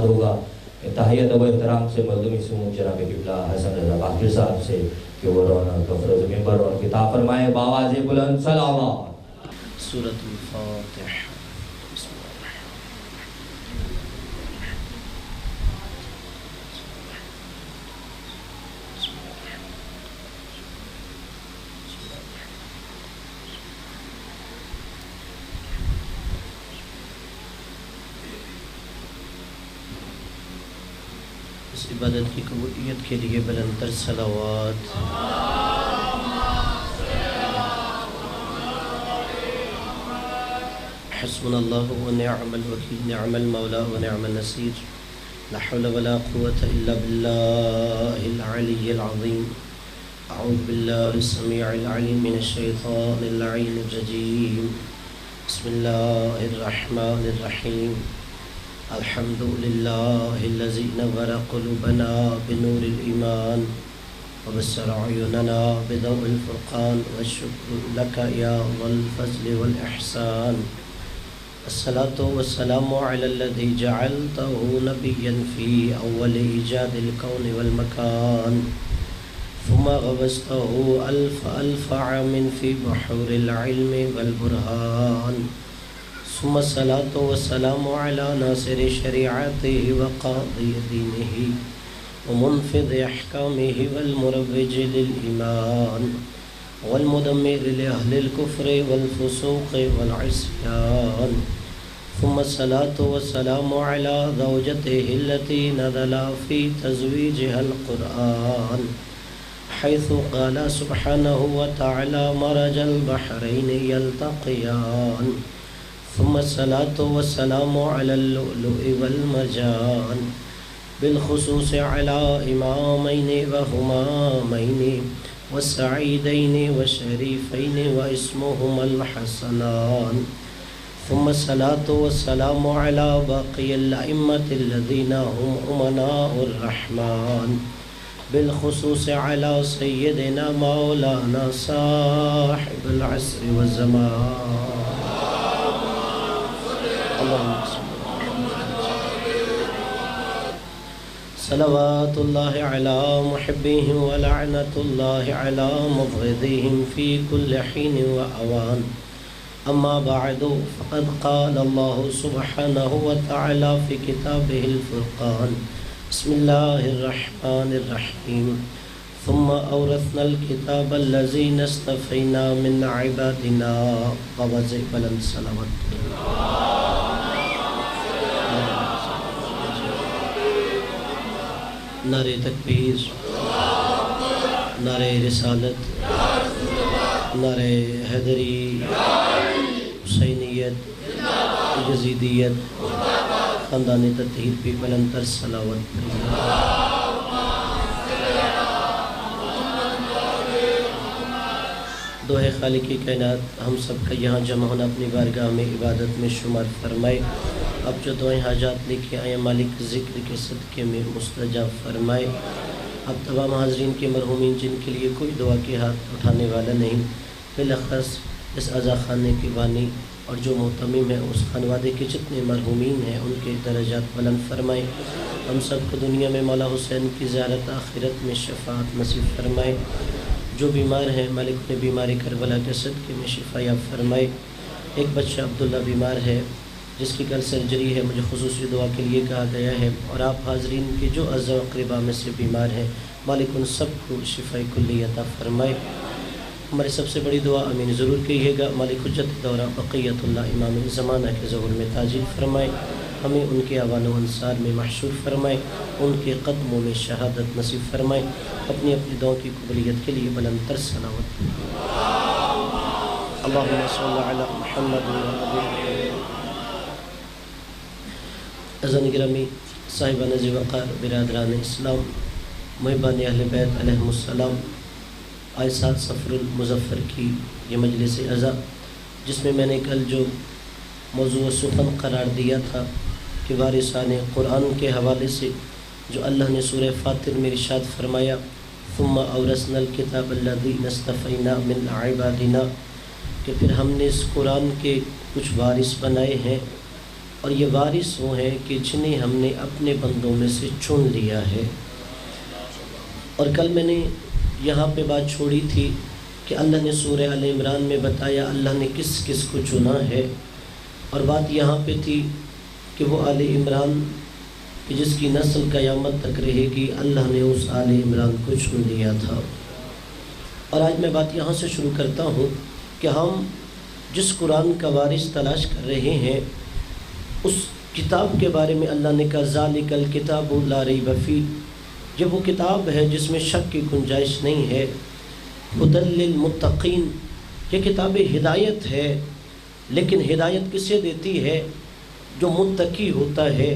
ہوگا تحیت و احترام سے مردمی سمو جناب قبلہ حسن رضا باقر صاحب سے کہ وہ رونا کفرز ممبر اور کتاب فرمائے باواز بلند صلوات. سورۃ الفاتحہ. اس عبادت کی قبولیت کے لیے بلند تر صلوات. حسبنا اللہ ونعم الوکیل، نعم المولا ونعم النصیر، لا حول ولا قوة الا باللہ العلی العظیم. اعوذ باللہ السمیع العلیم من الشیطان اللعین الرجیم. بسم اللہ الرحمن الرحیم. الحمد للہ الذی نور قلوبنا بنور الایمان وبصر اعیننا بضوء الفرقان، والشکر لک یا ذا الفضل والاحسان. الصلاة والسلام علی الذی جعلته نبیا فی اول ایجاد الکون والمکان، ثم غبسته الف عام فی بحور العلم والبرهان. ثم الصلاة والسلام على ناصر شريعته وقاضي دينه ومنفذ أحكامه والمروج للإيمان والمدمر لأهل الكفر والفسوق والعصيان. ثم الصلاة والسلام على زوجته التي نزل في تزويجها القرآن، حيث قال سبحانه وتعالى مرج البحرين يلتقيان. ثم الصلاة والسلام على اللؤلؤ والمرجان، بالخصوص على إمامين وهمامين والسعيدين والشريفين واسمهما الحسنان. ثم الصلاة والسلام على باقي الأئمة الذين هم أمناء الرحمن، بالخصوص على سيدنا مولانا صاحب العصر والزمان. صلوات اللہ علی محبیہم ولعنت اللہ علی مبغضیہم فی کل حین وأوان. اما بعد فقد قال اللہ سبحانہ وتعالی فی کتابہ الفرقان. بسم اللہ الرحمن الرحیم. ثم اورثنا الكتاب الذین اصطفینا من عبادنا. ووضع بلند صلوات. نعرہ تکبیر، نعرہ رسالت، نعرہ حیدری، حسینیت، یزیدیت، خاندان تطہیر پہ بلند تر صلوات. دوحے خالق کائنات ہم سب کا یہاں جمع ہونا اپنی بارگاہ میں عبادت میں شمار فرمائے. اب جو دعائیں حاجات لے کے آئے مالک ذکر کے صدقے میں مستجاب فرمائے. اب تمام حاضرین کے مرحومین جن کے لیے کوئی دعا کے ہاتھ اٹھانے والا نہیں، بالاخص اس عزا خانے کے بانی اور جو محتمم ہے اس خانوادے کے جتنے مرحومین ہیں ان کے درجات بلند فرمائے. ہم سب کو دنیا میں مولا حسین کی زیارت، آخرت میں شفاعت نصیب فرمائے. جو بیمار ہیں مالک نے بیماری کربلا کے صدقے میں شفا یاب فرمائے. ایک بچہ عبداللہ بیمار ہے جس کی کل سرجری ہے، مجھے خصوصی دعا کے لیے کہا گیا ہے. اور آپ حاضرین کے جو اعضاء و اقرباء میں سے بیمار ہیں مالک ان سب کو شفاء کلی عطا فرمائے. ہماری سب سے بڑی دعا امین ضرور کہیے گا. مالک حجت دورہ بقیت اللہ امام زمانہ کے ظہور میں تاجیل فرمائے. ہمیں ان کے اعوان و انصار میں محشور فرمائے، ان کے قدموں میں شہادت نصیب فرمائے. اپنی اپنی دعاؤں کی قبولیت کے لیے بلند تر صلوات. اللہم صلی علی محمد و علی عزیزان گرامی، صاحبان ذی وقار، برادران اسلام، محبان اہل بیت علیہ السلام، آج 7 صفر المظفر کی یہ مجلس عزا جس میں میں نے کل جو موضوع سخن قرار دیا تھا کہ وارثان قرآن کے حوالے سے جو اللہ نے سورہ فاطر میں ارشاد فرمایا ثم اورثنا الکتاب الذین اصطفینا من عبادنا، کہ پھر ہم نے اس قرآن کے کچھ وارث بنائے ہیں اور یہ وارث وہ ہیں کہ جنہیں ہم نے اپنے بندوں میں سے چن لیا ہے۔ اور کل میں نے یہاں پہ بات چھوڑی تھی کہ اللہ نے سورہ آل عمران میں بتایا اللہ نے کس کس کو چنا ہے، اور بات یہاں پہ تھی کہ وہ آل عمران کہ جس کی نسل قیامت تک رہے گی، اللہ نے اس آل عمران کو چن لیا تھا۔ اور آج میں بات یہاں سے شروع کرتا ہوں کہ ہم جس قرآن کا وارث تلاش کر رہے ہیں اس کتاب کے بارے میں اللہ نے کہا ذالک الکتاب لا ریب فیہ، یہ وہ کتاب ہے جس میں شک کی گنجائش نہیں ہے۔ ھدی للمتقین، یہ کتاب ہدایت ہے، لیکن ہدایت کسے دیتی ہے؟ جو متقی ہوتا ہے،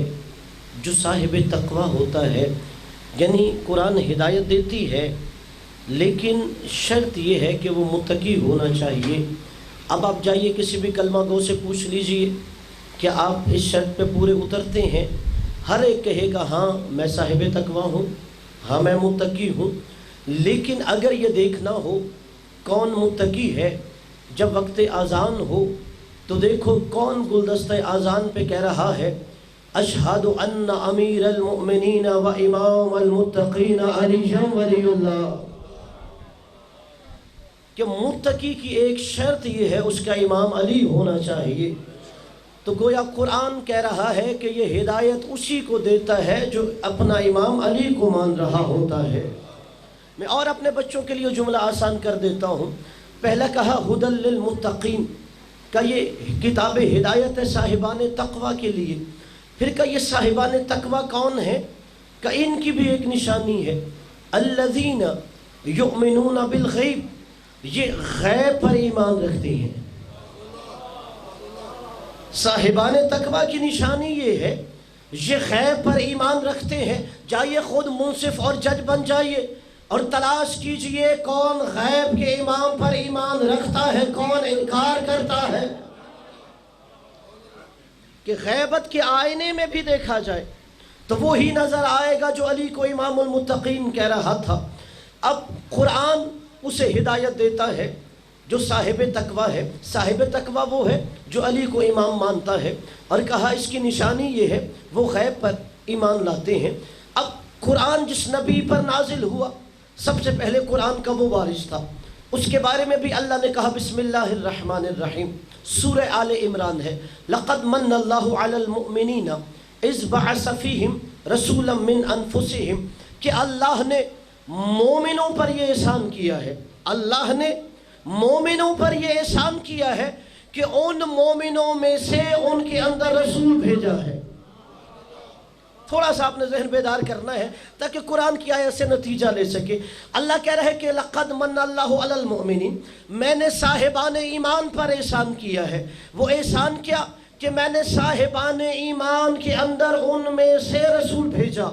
جو صاحب تقوی ہوتا ہے۔ یعنی قرآن ہدایت دیتی ہے لیکن شرط یہ ہے کہ وہ متقی ہونا چاہیے۔ اب آپ جائیے کسی بھی کلمہ گو سے پوچھ لیجئے کہ آپ اس شرط پہ پورے اترتے ہیں، ہر ایک کہے گا ہاں میں صاحب تقوی ہوں، ہاں میں متقی ہوں۔ لیکن اگر یہ دیکھنا ہو کون متقی ہے، جب وقت اذان ہو تو دیکھو کون گلدستہ اذان پہ کہہ رہا ہے اشہد ان امیر المؤمنین و امام المتقین علی ولی اللہ، کہ متقی کی ایک شرط یہ ہے اس کا امام علی ہونا چاہیے۔ تو گویا قرآن کہہ رہا ہے کہ یہ ہدایت اسی کو دیتا ہے جو اپنا امام علی کو مان رہا ہوتا ہے۔ میں اور اپنے بچوں کے لیے جملہ آسان کر دیتا ہوں۔ پہلا کہا ھدی للمتقین، کہ یہ کتاب ہدایت ہے صاحبان تقوی کے لیے۔ پھر کہ یہ صاحبان تقوی کون ہیں؟ کہ ان کی بھی ایک نشانی ہے الذین یؤمنون بالغیب، یہ غیب پر ایمان رکھتے ہیں۔ صاحبان تقوی کی نشانی یہ ہے یہ غیب پر ایمان رکھتے ہیں۔ جائیے خود منصف اور جج بن جائیے اور تلاش کیجئے کون غیب کے امام پر ایمان رکھتا ہے، کون انکار کرتا ہے۔ کہ غیبت کے آئینے میں بھی دیکھا جائے تو وہی نظر آئے گا جو علی کو امام المتقین کہہ رہا تھا۔ اب قرآن اسے ہدایت دیتا ہے جو صاحب تقوی ہے۔ صاحب تقوی وہ ہے جو علی کو امام مانتا ہے، اور کہا اس کی نشانی یہ ہے وہ غیب پر ایمان لاتے ہیں۔ اب قرآن جس نبی پر نازل ہوا سب سے پہلے قرآن کا وہ وارث تھا، اس کے بارے میں بھی اللہ نے کہا بسم اللہ الرحمن الرحیم، سورہ آل عمران ہے۔ لقد من اللہ علی المؤمنین اذ بعث فیہم رسولا من انفسہم، کہ اللہ نے مومنوں پر یہ احسان کیا ہے، اللہ نے مومنوں پر یہ احسان کیا ہے کہ ان مومنوں میں سے ان کے اندر رسول بھیجا ہے۔ تھوڑا سا آپ نے ذہن بیدار کرنا ہے تاکہ قرآن کی آیت سے نتیجہ لے سکے۔ اللہ کہہ رہے کہ لقد من اللہ علی المؤمنین، میں نے صاحبان ایمان پر احسان کیا ہے۔ وہ احسان کیا کہ میں نے صاحبان ایمان کے اندر ان میں سے رسول بھیجا،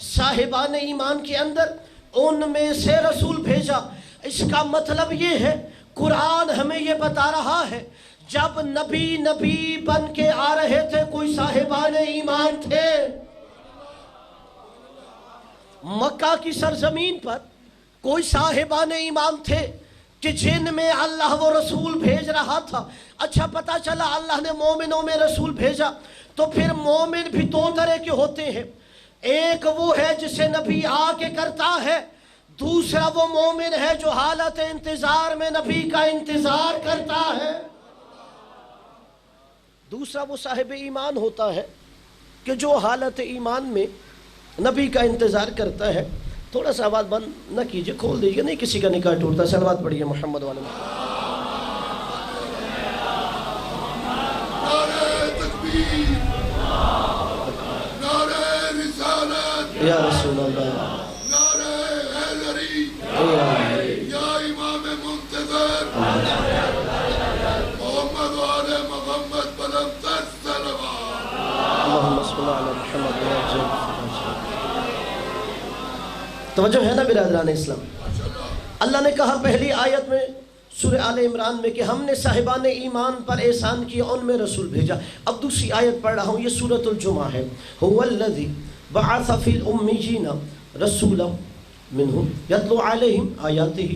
صاحبان ایمان کے اندر ان میں سے رسول بھیجا۔ اس کا مطلب یہ ہے قرآن ہمیں یہ بتا رہا ہے جب نبی بن کے آ رہے تھے کوئی صاحبان ایمان تھے۔ مکہ کی سرزمین پر کوئی صاحبان ایمان تھے کہ جن میں اللہ وہ رسول بھیج رہا تھا۔ اچھا پتہ چلا اللہ نے مومنوں میں رسول بھیجا، تو پھر مومن بھی دو طرح کے ہوتے ہیں۔ ایک وہ ہے جسے نبی آ کے کرتا ہے، دوسرا وہ مومن ہے جو حالت انتظار میں نبی کا انتظار کرتا ہے۔ دوسرا وہ صاحب ایمان ہوتا ہے کہ جو حالت ایمان میں نبی کا انتظار کرتا ہے۔ تھوڑا سا آواز بند نہ کیجئے، کھول دیجئے، نہیں کسی کا نکاح ٹوٹتا۔ صلوات پڑھیے محمد والے نعرہ تکبیر، نعرہ رسالت، یا رسول اللہ، نعرہ حیدری، یا امام منتظر، محمد وآل محمد بلند تر صلوات۔ اللہم صل علی محمد وعلی توجہ ہے نا برادران اسلام۔ اللہ نے کہا پہلی آیت میں سورہ آل عمران میں کہ ہم نے صاحبان ایمان پر احسان کیا، ان میں رسول بھیجا۔ اب دوسری آیت پڑھ رہا ہوں، یہ سورۃ الجمعہ ہے۔ هو الذی بعث فی الامیین رسولا منہم یتلو علیہم آیاتہ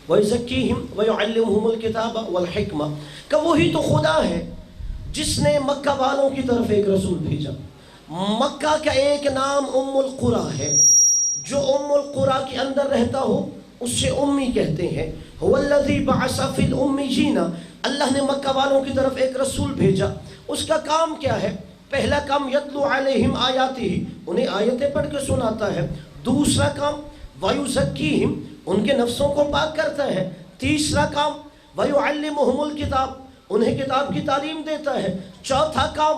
ویزکیہم ویعلمہم الکتاب والحکمہ، کہ وہی تو خدا ہے جس نے مکہ والوں کی طرف ایک رسول بھیجا. مکہ کا ایک نام ام القریٰ ہے. جو ام القریٰ کے اندر رہتا ہو اس سے امی کہتے ہیں. هو الذی بعث فی الامیین، اللہ نے مکہ والوں کی طرف ایک رسول بھیجا. اس کا کام کیا ہے؟ پہلا کام یتلو علیہم آیاتہ، انہیں آیتیں پڑھ کے سناتا ہے. دوسرا کام ویزکیہم، ان کے نفسوں کو پاک کرتا ہے. تیسرا کام ویعلمہم الکتاب، انہیں کتاب کی تعلیم دیتا ہے. چوتھا کام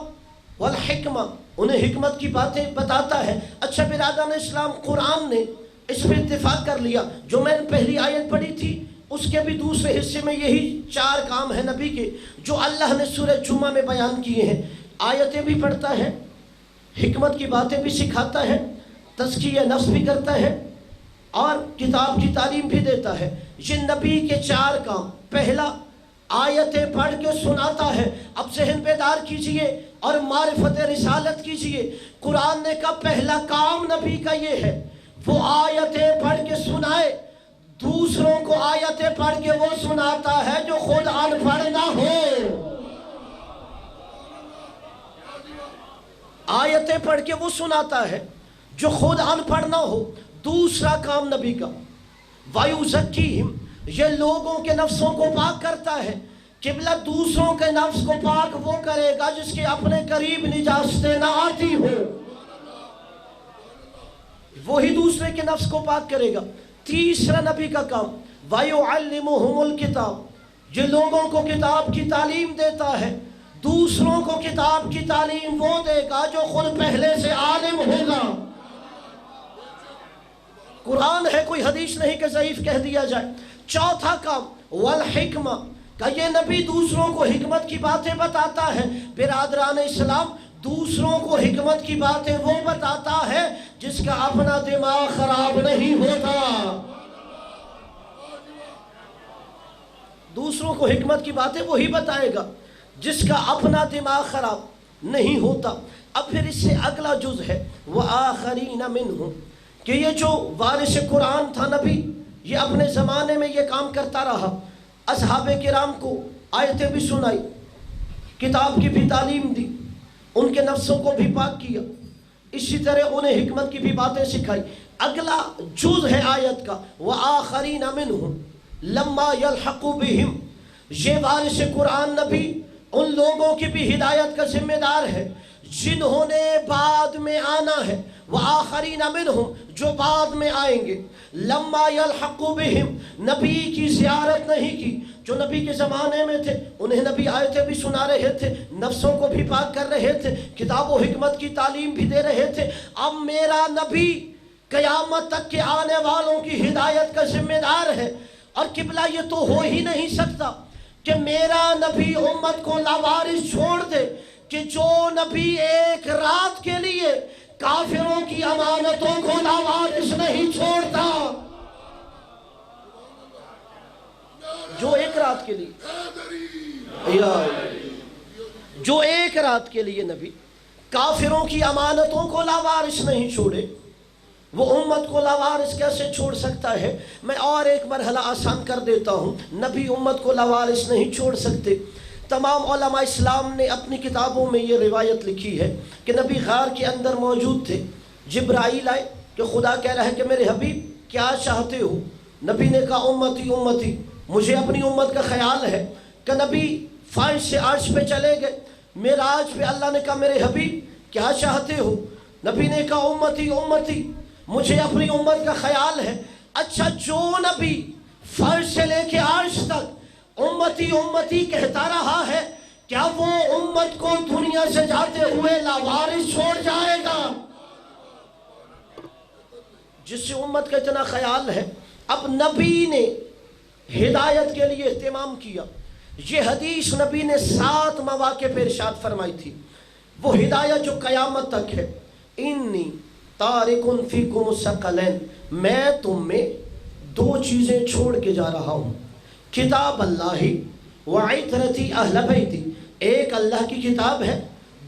والحکمہ، انہیں حکمت کی باتیں بتاتا ہے. اچھا برادران اسلام، قرآن نے اس پہ اتفاق کر لیا. جو میں نے پہلی آیت پڑھی تھی اس کے بھی دوسرے حصے میں یہی 4 کام ہیں نبی کے جو اللہ نے سورہ جمعہ میں بیان کیے ہیں. آیتیں بھی پڑھتا ہے، حکمت کی باتیں بھی سکھاتا ہے، تزکیہ نفس بھی کرتا ہے اور کتاب کی تعلیم بھی دیتا ہے. یہ نبی کے 4 کام. پہلا آیتیں پڑھ کے سناتا ہے. اب ذہن بیدار کیجئے اور معرفت رسالت کیجئے. قرآن نے کہا پہلا کام نبی کا یہ ہے، وہ آیتیں پڑھ کے سنائے. دوسروں کو آیتیں پڑھ کے وہ سناتا ہے جو خود ان پڑھ نہ ہو. آیتیں پڑھ کے وہ سناتا ہے جو خود ان پڑھ نہ ہو. دوسرا کام نبی کا وَيُزَكِّيهِمْ، یہ لوگوں کے نفسوں کو پاک کرتا ہے. قبلہ دوسروں کے نفس کو پاک وہ کرے گا جس کے اپنے قریب نجاستیں نہ آتی ہو، وہی دوسرے کے نفس کو پاک کرے گا. تیسرا نبی کا کام وَيُعَلِّمُهُمُ الْكِتَابِ، یہ لوگوں کو کتاب کی تعلیم دیتا ہے. دوسروں کو کتاب کی تعلیم وہ دے گا جو خود پہلے سے عالم ہوگا. قرآن ہے، کوئی حدیث نہیں کہ ضعیف کہہ دیا جائے. چوتھا کام والحکمہ، کہ یہ نبی دوسروں کو حکمت کی باتیں بتاتا ہے. برادران اسلام، دوسروں کو حکمت کی باتیں وہ بتاتا ہے جس کا اپنا دماغ خراب نہیں ہوتا. دوسروں کو حکمت کی باتیں وہی بتائے گا جس کا اپنا دماغ خراب نہیں ہوتا. اب پھر اس سے اگلا جز ہے وآخرین منہم، کہ یہ جو وارث قرآن تھا نبی، یہ اپنے زمانے میں یہ کام کرتا رہا. اصحاب کرام کو آیتیں بھی سنائی، کتاب کی بھی تعلیم دی، ان کے نفسوں کو بھی پاک کیا، اسی طرح انہیں حکمت کی بھی باتیں سکھائی. اگلا جز ہے آیت کا وآخرین منہم لما یلحقوا بہم، یہ وارث قرآن نبی ان لوگوں کی بھی ہدایت کا ذمہ دار ہے جنہوں نے بعد میں آنا ہے. وآخرین منہم، جو بعد میں آئیں گے. لما یلحقوا بہم، نبی کی زیارت نہیں کی. جو نبی کے زمانے میں تھے انہیں نبی آیتیں بھی سنا رہے تھے، نفسوں کو بھی پاک کر رہے تھے، کتاب و حکمت کی تعلیم بھی دے رہے تھے. اب میرا نبی قیامت تک کے آنے والوں کی ہدایت کا ذمہ دار ہے. اور قبلہ یہ تو ہو ہی نہیں سکتا کہ میرا نبی امت کو لاوارث چھوڑ دے، کہ جو نبی ایک رات کے لیے کافروں کی امانتوں کو لاوارث نہیں چھوڑتا. جو ایک رات کے لیے، جو ایک رات کے لیے نبی کافروں کی امانتوں کو لاوارث نہیں چھوڑے، وہ امت کو لاوارث کیسے چھوڑ سکتا ہے؟ میں اور ایک مرحلہ آسان کر دیتا ہوں. نبی امت کو لاوارث نہیں چھوڑ سکتے. تمام علماء اسلام نے اپنی کتابوں میں یہ روایت لکھی ہے کہ نبی غار کے اندر موجود تھے. جبرائیل آئے کہ خدا کہہ رہا ہے کہ میرے حبیب کیا چاہتے ہو؟ نبی نے کہا امتی امتی، مجھے اپنی امت کا خیال ہے. کہ نبی فائش سے عرش پہ چلے گئے. معراج پہ اللہ نے کہا میرے حبیب کیا چاہتے ہو؟ نبی نے کہا امتی امتی، مجھے اپنی امت کا خیال ہے. اچھا، جو نبی فرش سے لے کے عرش تک امتی امتی کہتا رہا ہے، کیا وہ امت کو دنیا سے جاتے ہوئے لاوارث چھوڑ جائے گا؟ جس سے امت کا اتنا خیال ہے. اب نبی نے ہدایت کے لیے اہتمام کیا. یہ حدیث نبی نے 7 مواقع پہ ارشاد فرمائی تھی. وہ ہدایت جو قیامت تک ہے، انی تارکن فیکم الثقلین، میں تم میں 2 چیزیں چھوڑ کے جا رہا ہوں. کتاب اللہ وعطرتی اہل بیتی، ایک اللہ کی کتاب ہے،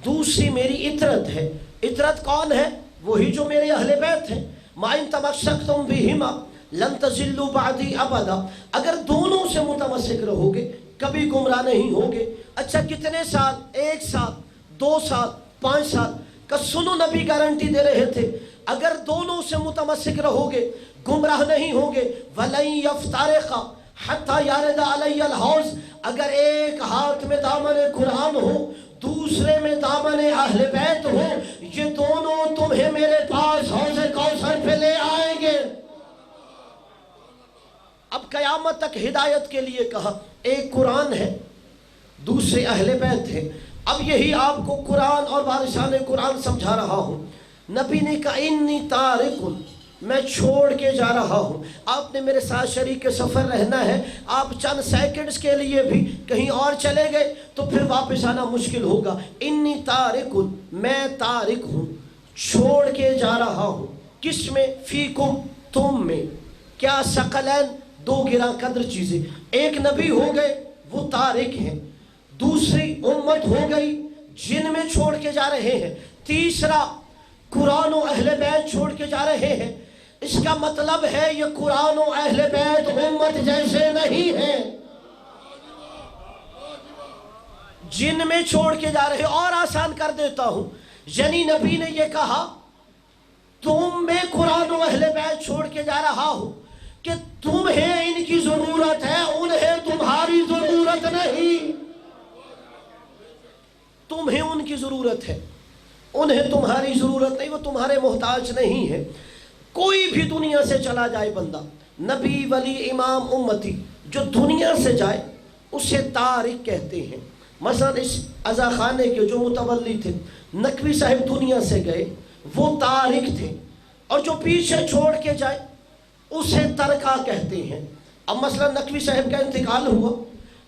دوسری میری عطرت ہے. عطرت کون ہے؟ وہی جو میرے اہل بیت ہیں. ما ان تمسکتم بہما لن تضلوا بعدی ابدا، اگر دونوں سے متمسک رہو گے کبھی گمراہ نہیں ہوگے۔ اچھا کتنے سال؟ 1 سال، 2 سال، 5 سال کا سنو، نبی گارنٹی دے رہے تھے اگر دونوں سے متمسک رہو گے گمراہ نہیں ہوگے۔ وَلَن يَفْتَرِقَ حَتَّى يَرِدَ عَلَيَّ الْحَوْض، اگر ایک ہاتھ میں دامن قرآن ہو دوسرے میں دامن اہل بیت ہو، یہ دونوں تمہیں میرے پاس حوض کوثر پہ لے آئیں گے۔ اب قیامت تک ہدایت کے لیے کہا، ایک قرآن ہے دوسرے اہل بیت ہے۔ اب یہی آپ کو قرآن اور وارثان قرآن سمجھا رہا ہوں۔ نبی نے کہا انی تارک، میں چھوڑ کے جا رہا ہوں، آپ نے میرے ساتھ شریک سفر رہنا ہے۔ آپ چند سیکنڈز کے لیے بھی کہیں اور چلے گئے تو پھر واپس آنا مشکل ہوگا۔ انی تارک، میں تارک ہوں، چھوڑ کے جا رہا ہوں۔ کس میں؟ فیکم، تم میں۔ کیا؟ ثقلین، 2 گراں قدر چیزیں۔ ایک نبی ہو گئے وہ تارک ہیں، دوسری امت ہو گئی جن میں چھوڑ کے جا رہے ہیں، تیسرا قرآن و اہل بیت چھوڑ کے جا رہے ہیں۔ اس کا مطلب ہے یہ قرآن و اہل بیت امت جیسے نہیں ہیں، جن میں چھوڑ کے جا رہے۔ اور آسان کر دیتا ہوں، یعنی نبی نے یہ کہا تم میں قرآن و اہل بیت چھوڑ کے جا رہا ہوں کہ تمہیں ان کی ضرورت ہے، انہیں تمہاری ضرورت نہیں۔ تمہیں ان کی ضرورت ہے، انہیں تمہاری ضرورت نہیں، وہ تمہارے محتاج نہیں ہے۔ کوئی بھی دنیا سے چلا جائے بندہ، نبی، ولی، امام، امتی، جو دنیا سے جائے اسے تارک کہتے ہیں۔ مثلا اس عزا خانے کے جو متولی تھے، نقوی صاحب دنیا سے گئے، وہ تارک تھے، اور جو پیچھے چھوڑ کے جائے اسے ترکہ کہتے ہیں۔ اب مثلا نقوی صاحب کا انتقال ہوا،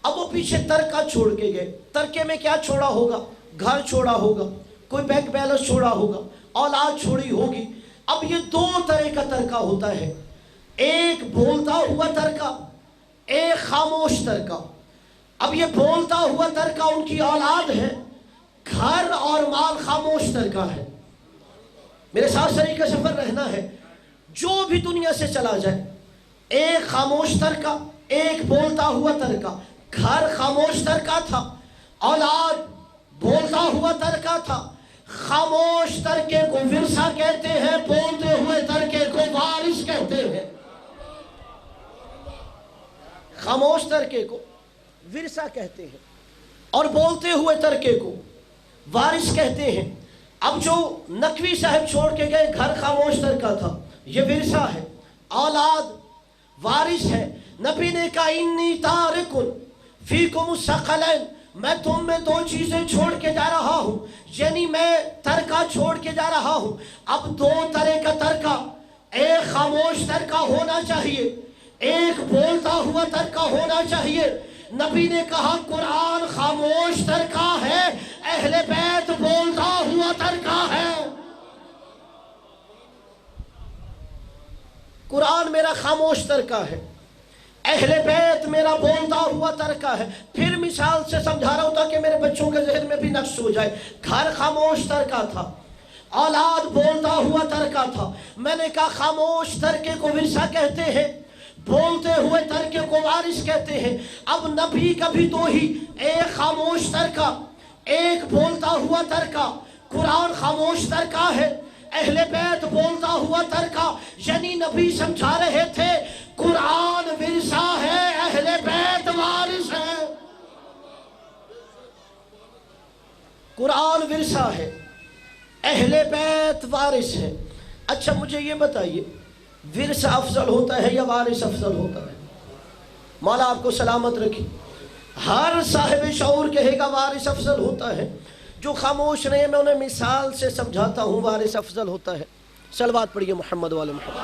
اب وہ پیچھے ترکہ چھوڑ کے گئے۔ ترکے میں کیا چھوڑا ہوگا؟ گھر چھوڑا ہوگا، کوئی بینک بیلنس چھوڑا ہوگا، اولاد چھوڑی ہوگی۔ اب یہ 2 طرح کا ترکہ ہوتا ہے، ایک بولتا ہوا ترکہ، ایک خاموش ترکہ۔ اب یہ بولتا ہوا ترکہ ان کی اولاد ہے، گھر اور مال خاموش ترکہ ہے۔ میرے ساتھ شریک سفر رہنا ہے، جو بھی دنیا سے چلا جائے، ایک خاموش ترکہ، ایک بولتا ہوا ترکہ۔ گھر خاموش ترکہ تھا، اولاد بولتا ہوا ترکہ تھا۔ خاموش ترکے کو ورثہ کہتے ہیں، بولتے ہوئے ترکے کو وارث کہتے ہیں۔ خاموش ترکے کو ورثہ کہتے ہیں اور بولتے ہوئے ترکے کو وارث کہتے ہیں۔ اب جو نقوی صاحب چھوڑ کے گئے، گھر خاموش ترکہ تھا، یہ ورثہ ہے، اولاد وارث ہے۔ نبی نے کہا انی تارک فیکم الثقلین، میں تم میں 2 چیزیں چھوڑ کے جا رہا ہوں، یعنی میں ترکہ چھوڑ کے جا رہا ہوں۔ اب 2 طرح کا ترکہ، ایک خاموش ترکہ ہونا چاہیے، ایک بولتا ہوا ترکہ ہونا چاہیے۔ نبی نے کہا قرآن خاموش ترکہ ہے، اہل بیت بولتا ہوا ترکہ ہے۔ قرآن میرا خاموش ترکہ ہے، اہل بیت میرا بولتا ہوا ترکہ ہے۔ پھر مثال سے سمجھا رہا ہوتا کہ میرے بچوں کے ذہن میں بھی نقش ہو جائے۔ گھر خاموش ترکہ تھا، اولاد بولتا ہوا ترکہ تھا۔ میں نے کہا خاموش ترکے کو ورثہ کہتے ہیں، بولتے ہوئے ترکے کو وارث کہتے ہیں۔ اب نبی کا بھی 2 ہی، ایک خاموش ترکہ، ایک بولتا ہوا ترکہ۔ قرآن خاموش ترکہ ہے، اہل بیت بولتا ہوا ترکہ، یعنی نبی سمجھا رہے تھے قرآن ورثہ ہے، اہل بیت وارث ہے۔ قرآن ورثہ ہے، اہل بیت وارث ہے۔ اچھا مجھے یہ بتائیے، ورثہ افضل ہوتا ہے یا وارث افضل ہوتا ہے؟ مولا آپ کو سلامت رکھی۔ ہر صاحب شعور کہے گا وارث افضل ہوتا ہے۔ جو خاموش رہے میں انہیں مثال سے سمجھاتا ہوں، وارث افضل ہوتا ہے۔ صلوات پڑھیے محمد والے محمد۔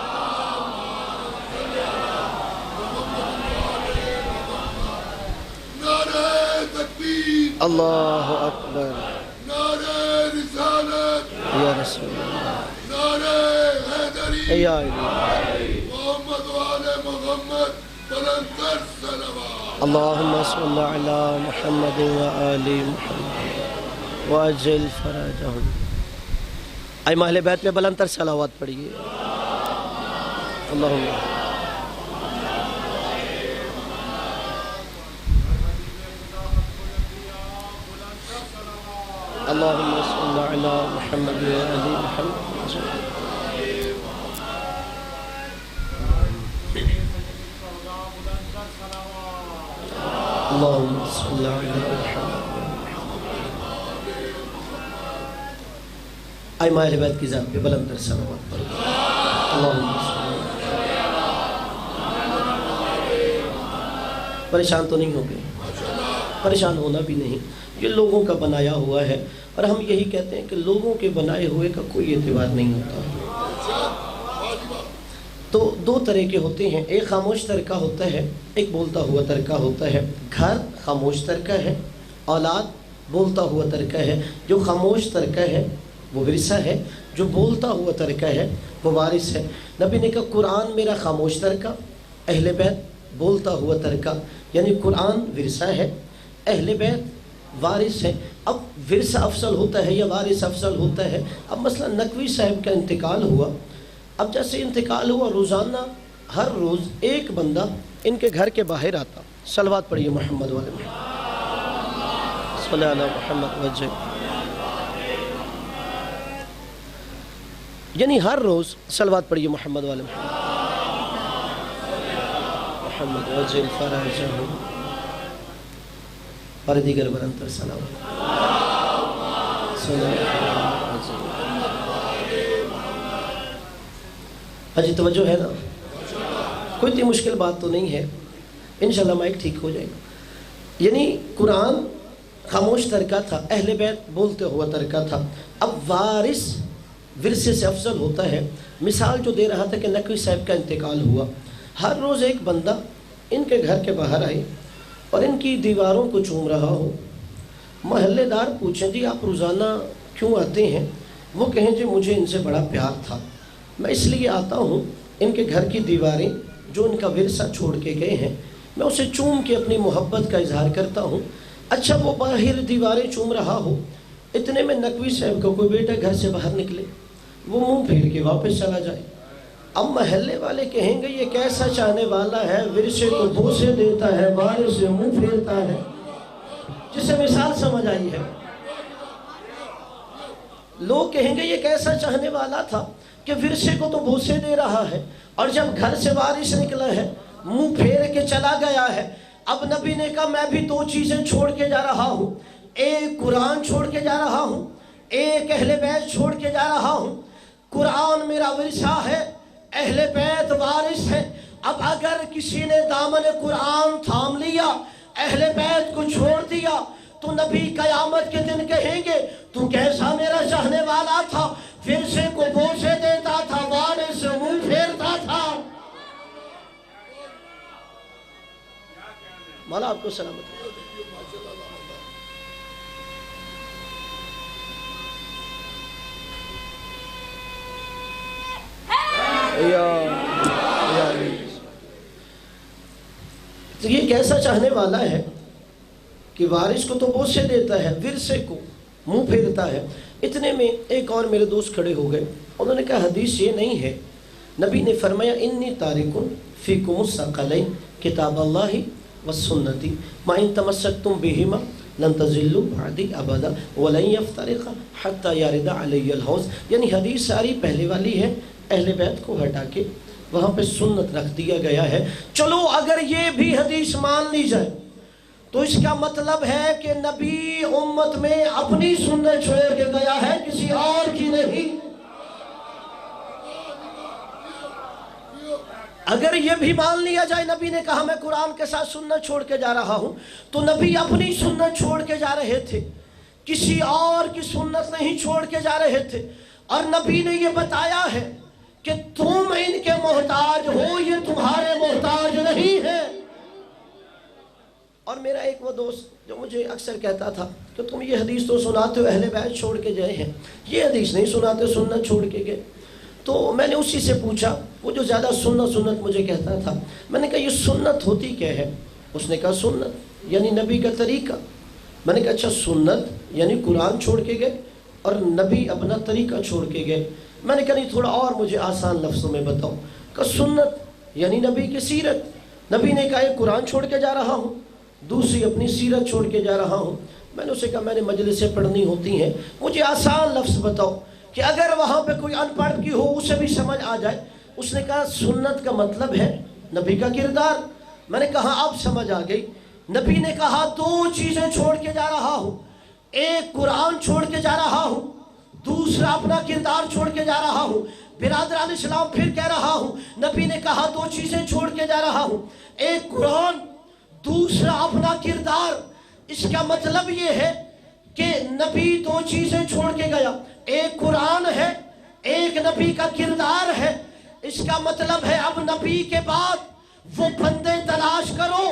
نعرہ تکبیر، اللہ اکبر، نعرہ رسالت، یا رسول اللہ، نعرہ حیدری، یا الہ، محمد والے محمد، بلند تر صلوات۔ اللہم صلی علی محمد و آل محمد وعجل فرجہم۔ ائمہ اہل بیت میں بلند تر صلوات پڑھیے۔ اللہم اللهم صل على محمد وآل محمد. اللهم صل على محمد. آئے ماہ بیت کی ذات پہ بلند تر صلوات پڑھو. اللہم صل. پریشان تو نہیں ہو گئے؟ پریشان ہونا بھی نہیں، یہ لوگوں کا بنایا ہوا ہے، اور ہم یہی کہتے ہیں کہ لوگوں کے بنائے ہوئے کا کوئی اعتبار نہیں ہوتا. تو دو طرح کے ہوتے ہیں، ایک خاموش ترکہ ہوتا ہے، ایک بولتا ہوا ترکہ ہوتا ہے. گھر خاموش ترکہ ہے، اولاد بولتا ہوا ترکہ ہے. جو خاموش ترکہ ہے وہ ورثہ ہے، جو بولتا ہوا ترکہ ہے وہ وارث ہے. نبی نے کہا قرآن میرا خاموش ترکہ، اہل بیت بولتا ہوا ترکہ. یعنی قرآن ورثہ ہے، اہل بیت وارث ہے. اب ورثہ افضل ہوتا ہے یا وارث افضل ہوتا ہے؟ اب مثلا نقوی صاحب کا انتقال ہوا، اب جیسے انتقال ہوا روزانہ ہر روز ایک بندہ ان کے گھر کے باہر آتا. صلوات پڑھیے محمد والے میں. صلی اللہ محمد وجہ. یعنی ہر روز صلوات پڑھیے محمد والے میں. محمد وجہ الفرج اور دیگر برنتر صلوات. حجی توجہ ہے نا؟ کوئی اتنی مشکل بات تو نہیں ہے، انشاءاللہ مائک ٹھیک ہو جائے گا. یعنی قرآن خاموش ترکہ تھا، اہل بیت بولتے ہوا ترکہ تھا. اب وارث ورثے سے افضل ہوتا ہے. مثال جو دے رہا تھا کہ نقوی صاحب کا انتقال ہوا، ہر روز ایک بندہ ان کے گھر کے باہر آئے اور ان کی دیواروں کو چوم رہا ہو. محلے دار پوچھیں جی آپ روزانہ کیوں آتے ہیں؟ وہ کہیں جی مجھے ان سے بڑا پیار تھا، میں اس لیے آتا ہوں، ان کے گھر کی دیواریں جو ان کا ورثہ چھوڑ کے گئے ہیں میں اسے چوم کے اپنی محبت کا اظہار کرتا ہوں. اچھا وہ باہر دیواریں چوم رہا ہو، اتنے میں نقوی صاحب کا کوئی بیٹا گھر سے باہر نکلے، وہ منہ پھیر کے واپس چلا جائے. اب محلے والے کہیں گے یہ کیسا چاہنے والا ہے، ورثے کو بوسے دیتا ہے، وارث سے منہ پھیرتا ہے. جسے مثال سمجھ آئی ہے. لوگ کہیں گے یہ کیسا چاہنے والا تھا کہ ورثے کو تو بوسے دے رہا ہے، اور جب گھر سے وارث نکلا ہے منہ پھیر کے چلا گیا ہے. اب نبی نے کہا میں بھی دو چیزیں چھوڑ کے جا رہا ہوں، ایک قرآن چھوڑ کے جا رہا ہوں، ایک اہل بیت چھوڑ کے جا رہا ہوں. قرآن میرا ورثہ ہے، اہل بیت وارث ہے. اب اگر کسی نے دامن قرآن تھام لیا، اہل بیت کو چھوڑ دیا، تو نبی قیامت کے دن کہیں گے تو کیسا میرا چاہنے والا تھا، ورثے کو بوسے دیتا تھا، وارث سے منہ پھیرتا تھا. مولا آپ کو سلامت. تو یہ کیسا چاہنے والا ہے کہ وارث کو تو بوسے دیتا ہے، ورثے کو منہ پھیرتا ہے. اتنے میں ایک اور میرے دوست کھڑے ہو گئے، انہوں نے کہا حدیث یہ نہیں ہے. نبی نے فرمایا انی تارکن فیکم الثقلین کتاب اللہ والسنتی ما ان تمسکتم بہما لن تضلوا بعدی ابدا ولن یفترقا حتی یرد علی الحوض. یعنی حدیث ساری پہلے والی ہے، اہل بیت کو ہٹا کے وہاں پہ سنت رکھ دیا گیا ہے. چلو اگر یہ بھی حدیث مان لی جائے تو اس کا مطلب ہے کہ نبی امت میں اپنی سنت چھوڑ کے گیا ہے، کسی اور کی نہیں. اگر یہ بھی مان لیا جائے نبی نے کہا میں قرآن کے ساتھ سنت چھوڑ کے جا رہا ہوں، تو نبی اپنی سنت چھوڑ کے جا رہے تھے، کسی اور کی سنت نہیں چھوڑ کے جا رہے تھے. اور نبی نے یہ بتایا ہے کہ تم ان کے محتاج ہو، یہ تمہارے محتاج نہیں ہے. اور میرا ایک وہ دوست جو مجھے اکثر کہتا تھا کہ تم یہ حدیث تو سناتے ہو اہل بیت چھوڑ کے گئے ہیں، یہ حدیث نہیں سناتے سنت چھوڑ کے گئے. تو میں نے اسی سے پوچھا، وہ جو زیادہ سنت مجھے کہتا تھا، میں نے کہا یہ سنت ہوتی کیا ہے؟ اس نے کہا سنت یعنی نبی کا طریقہ. میں نے کہا اچھا سنت یعنی قرآن چھوڑ کے گئے اور نبی اپنا طریقہ چھوڑ کے گئے. میں نے کہا نہیں تھوڑا اور مجھے آسان لفظوں میں بتاؤ. کہ سنت یعنی نبی کی سیرت. نبی نے کہا ایک قرآن چھوڑ کے جا رہا ہوں، دوسری اپنی سیرت چھوڑ کے جا رہا ہوں. میں نے اسے کہا میں نے مجلسیں پڑھنی ہوتی ہیں، مجھے آسان لفظ بتاؤ کہ اگر وہاں پہ کوئی ان پڑھ کی ہو اسے بھی سمجھ آ جائے۔ اس نے کہا سنت کا مطلب ہے نبی کا کردار۔ میں نے کہا اب سمجھ آ گئی۔ نبی نے کہا 2 چیزیں چھوڑ کے جا رہا ہوں، ایک قرآن چھوڑ کے جا رہا ہوں، دوسرا اپنا کردار چھوڑ کے جا رہا ہوں۔ برادران اسلام پھر کہہ رہا ہوں، نبی نے کہا 2 چیزیں چھوڑ کے جا رہا ہوں، ایک قرآن، دوسرا اپنا کردار۔ اس کا مطلب یہ ہے کہ نبی 2 چیزیں چھوڑ کے گیا، ایک قرآن ہے، ایک نبی کا کردار ہے۔ اس کا مطلب ہے اب نبی کے بعد وہ بندے تلاش کرو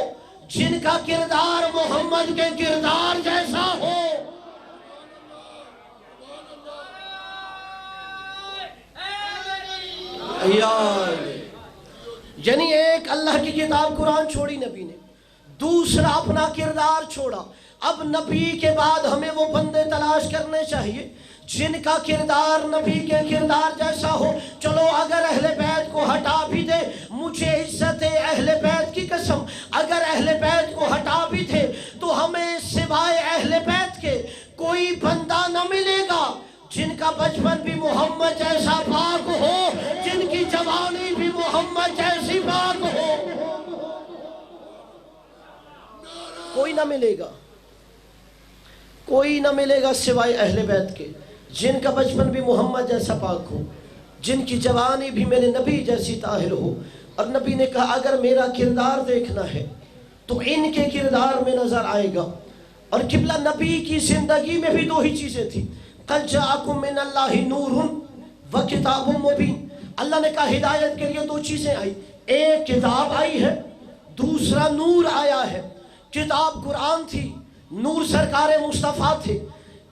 جن کا کردار محمد کے کردار جیسا ہو۔ یعنی ایک اللہ کی کتاب قرآن چھوڑی نبی نے، دوسرا اپنا کردار چھوڑا۔ اب نبی کے بعد ہمیں وہ بندے تلاش کرنے چاہیے جن کا کردار نبی کے کردار جیسا ہو۔ چلو اگر اہل بیت کو ہٹا بھی دے، مجھے عزت اہل بیت کی قسم، اگر اہل بیت کو ہٹا بھی دے تو ہمیں سوائے اہل بیت کے کوئی بندہ نہ ملے گا جن کا بچپن بھی محمد جیسا پاک ہو، جن کی جوانی بھی محمد جیسی پاک ہو۔ کوئی نہ ملے گا، کوئی نہ ملے گا سوائے اہل بیت کے جن کا بچپن بھی محمد جیسا پاک ہو، جن کی جوانی بھی میرے نبی جیسی طاہر ہو۔ اور نبی نے کہا اگر میرا کردار دیکھنا ہے تو ان کے کردار میں نظر آئے گا۔ اور قبلہ نبی کی زندگی میں بھی 2 ہی چیزیں تھیں، قد جاءکم من اللہ نور و کتاب مبین۔ اللہ نے کہا ہدایت کے لیے 2 چیزیں آئی، ایک کتاب آئی ہے، دوسرا نور آیا ہے۔ کتاب قرآن تھی، نور سرکار مصطفیٰ تھے،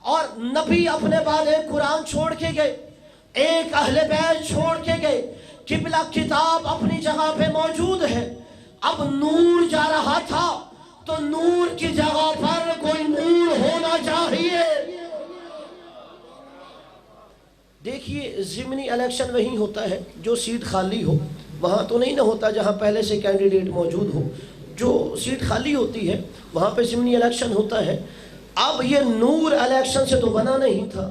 اور نبی اپنے بعد ایک قرآن چھوڑ کے گئے، ایک اہل بیت چھوڑ کے گئے۔ قبلہ کتاب اپنی جگہ پہ موجود ہے، اب نور جا رہا تھا تو نور کی جگہ پر کوئی نور ہونا چاہیے۔ دیکھیے ضمنی الیکشن وہیں ہوتا ہے جو سیٹ خالی ہو، وہاں تو نہیں نہ ہوتا جہاں پہلے سے کینڈیڈیٹ موجود ہو۔ جو سیٹ خالی ہوتی ہے وہاں پہ ضمنی الیکشن ہوتا ہے۔ اب یہ نور الیکشن سے تو بنا نہیں تھا،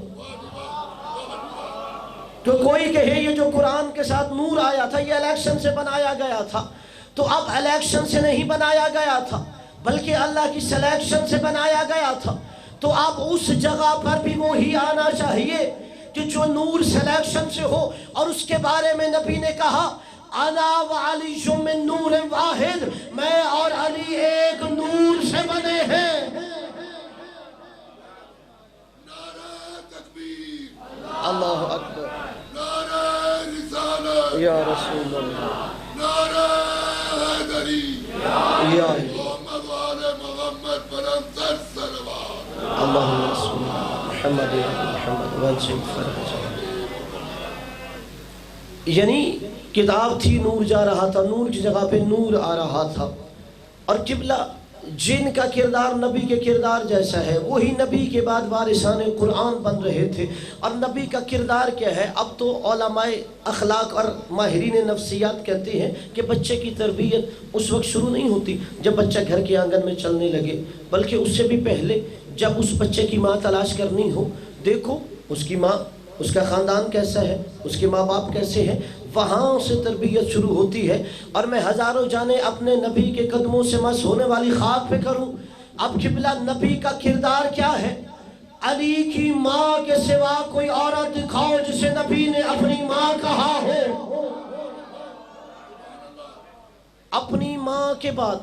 تو کوئی کہے یہ جو قرآن کے ساتھ نور آیا تھا یہ الیکشن سے بنایا گیا تھا، تو اب الیکشن سے نہیں بنایا گیا تھا بلکہ اللہ کی سلیکشن سے بنایا گیا تھا۔ تو اب اس جگہ پر بھی وہی آنا چاہیے کہ جو نور سلیکشن سے ہو۔ اور اس کے بارے میں نبی نے کہا انا وعلی من نور واحد، میں اور علی ایک نور سے بنے ہیں۔ نعرہ تکبیر، اللہ اکبر، نعرہ رسالت، یا رسول اللہ، نعرہ حیدری، یا محمد وآل محمد بلند تر صلوات۔ اللہم صل علی محمد محمد وانصر فرج۔ یعنی کتاب تھی، نور جا رہا تھا، نور کی جگہ پہ نور آ رہا تھا۔ اور قبلہ جن کا کردار نبی کے کردار جیسا ہے وہی نبی کے بعد وارثان قرآن بن رہے تھے۔ اور نبی کا کردار کیا ہے؟ اب تو علماء اخلاق اور ماہرین نفسیات کہتے ہیں کہ بچے کی تربیت اس وقت شروع نہیں ہوتی جب بچہ گھر کے آنگن میں چلنے لگے، بلکہ اس سے بھی پہلے جب اس بچے کی ماں تلاش کرنی ہو۔ دیکھو اس کی ماں، اس کا خاندان کیسا ہے، اس کے ماں باپ کیسے ہیں، وہاں سے تربیت شروع ہوتی ہے۔ اور میں ہزاروں جانے اپنے نبی کے قدموں سے مس ہونے والی خاک پہ کروں۔ اب قبلہ نبی کا کردار کیا ہے؟ علی کی ماں کے سوا کوئی عورت دکھاؤ جسے نبی نے اپنی ماں کہا ہو۔ اپنی ماں کے بعد